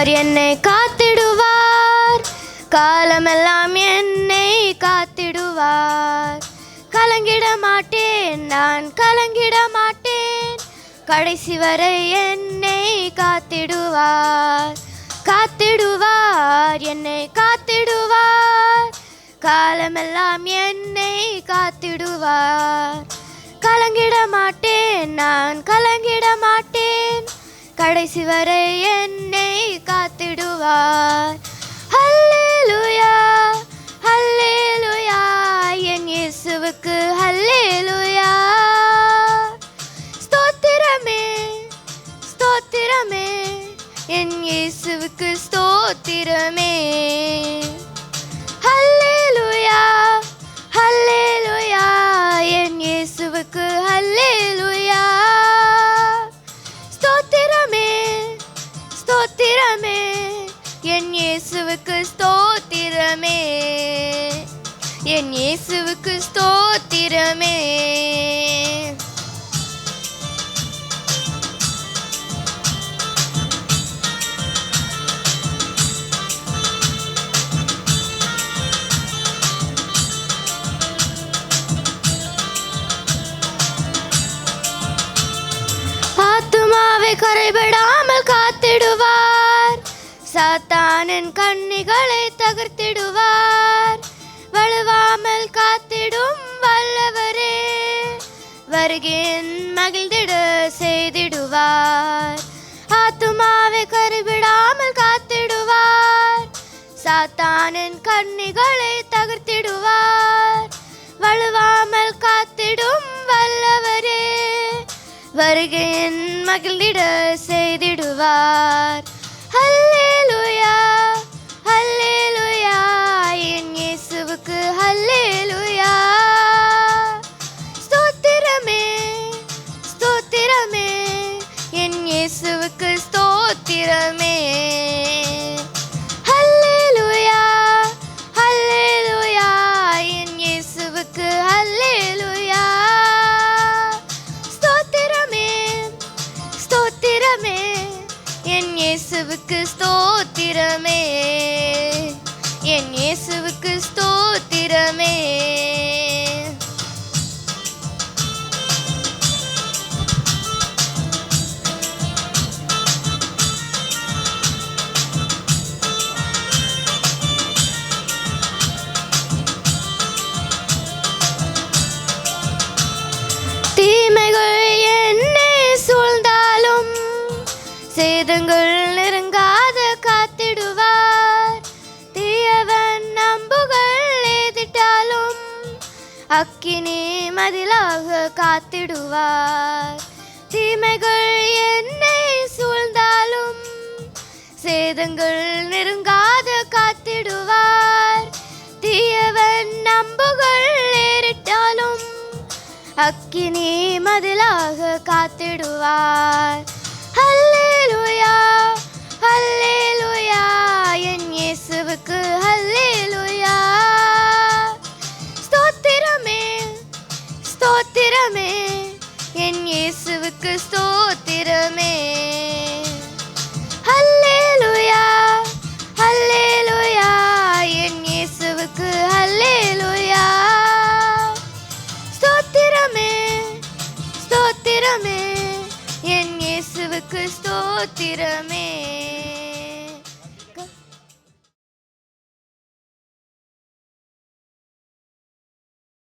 என்னை காத்திடுவார், காலமெல்லாம் என்னை காத்திடுவார். கலங்கிட மாட்டேன், நான் கலங்கிட மாட்டேன், கடைசி வரை என்னை காத்திடுவார். காத்திடுவார், என்னை காத்திடுவார், காலமெல்லாம் என்னை காத்திடுவார். கலங்கிட மாட்டேன், நான் கலங்கிட மாட்டேன், கடைசி வரை என்னை காத்திடுவார். ஹல்லேலூயா, ஹல்லேலூயா, என் இயேசுவுக்கு ஹல்லேலூயா. ஸ்தோத்திரமே, ஸ்தோத்திரமே, என் இயேசுவுக்கு ஸ்தோத்திரமே. ஹல்லேலூயா, ஹல்லேலூயா, என் இயேசுவுக்கு ஹல்லேலூயா. ஸ்தோத்திரமே, ஸ்தோத்திரமே, என் இயேசுவுக்கு ஸ்தோத்திரமே, என் இயேசுவுக்கு ஸ்தோத்திரமே. ஆத்துமாவை கரைபடாமல் காத்திடுவார், சாத்தானின் கண்ணிகளை தகர்த்திடுவார். வலுவாமல் காத்திடும் வல்லவரே, வருகையின் மகிழ்ந்திட செய்திடுவார். ஆத்துமாவை கரைபடாமல் காத்திடுவார், சாத்தானின் கண்ணிகளை தகர்த்திடுவார். வலுவாமல் காத்திடும் வல்லவரே, வருகையின் மகிழ்ந்திட செய்திடுவார். ஹல்லேலூயா, ஹல்லேலூயா, என் இயேசுவுக்கு ஹல்லேலூயா. ஸ்தோத்திரமே, ஸ்தோத்திரமே, என் இயேசுவுக்கு ஸ்தோத்திரமே. ஹல்லேலூயா, ஹல்லேலூயா, என் இயேசுவுக்கு ஹல்லேலூயா. ஸ்தோத்திரமே, ஸ்தோத்திரமே, என் இயேசுவுக்கு ஸ்தோத்திரமே, என் இயேசுவுக்கு ஸ்தோத்திரமே. தீமைகள் என்னை சூழ்ந்தாலும் சேதங்கள் நெருங்காத காத்திடுவார். தீயவன் அம்புகள் எதிட்டாலும் அக்கினி மதிலாக காத்திடுவார். தீமைகள் என்னை சூழ்ந்தாலும் சேதங்கள் நெருங்காத காத்திடுவார். தீயவன் அம்புகள் ஏறிட்டாலும் அக்கினி மதிலாக காத்திடுவார். ஹல்லேலூயா, ஹல்லேலூயா, என் இயேசுவுக்கு ஹல்லேலூயா. ஸ்தோத்திரமே, ஸ்தோத்திரமே, என் இயேசுவுக்கு ஸ்தோத்திரமே. ஹல்லேலூயா, ஹல்லேலூயா, என் இயேசுவுக்கு ஹல்லேலூயா. ஸ்தோத்திரமே, ஸ்தோத்திரமே, என் இயேசுவுக்கு ஸ்தோத்திரமே.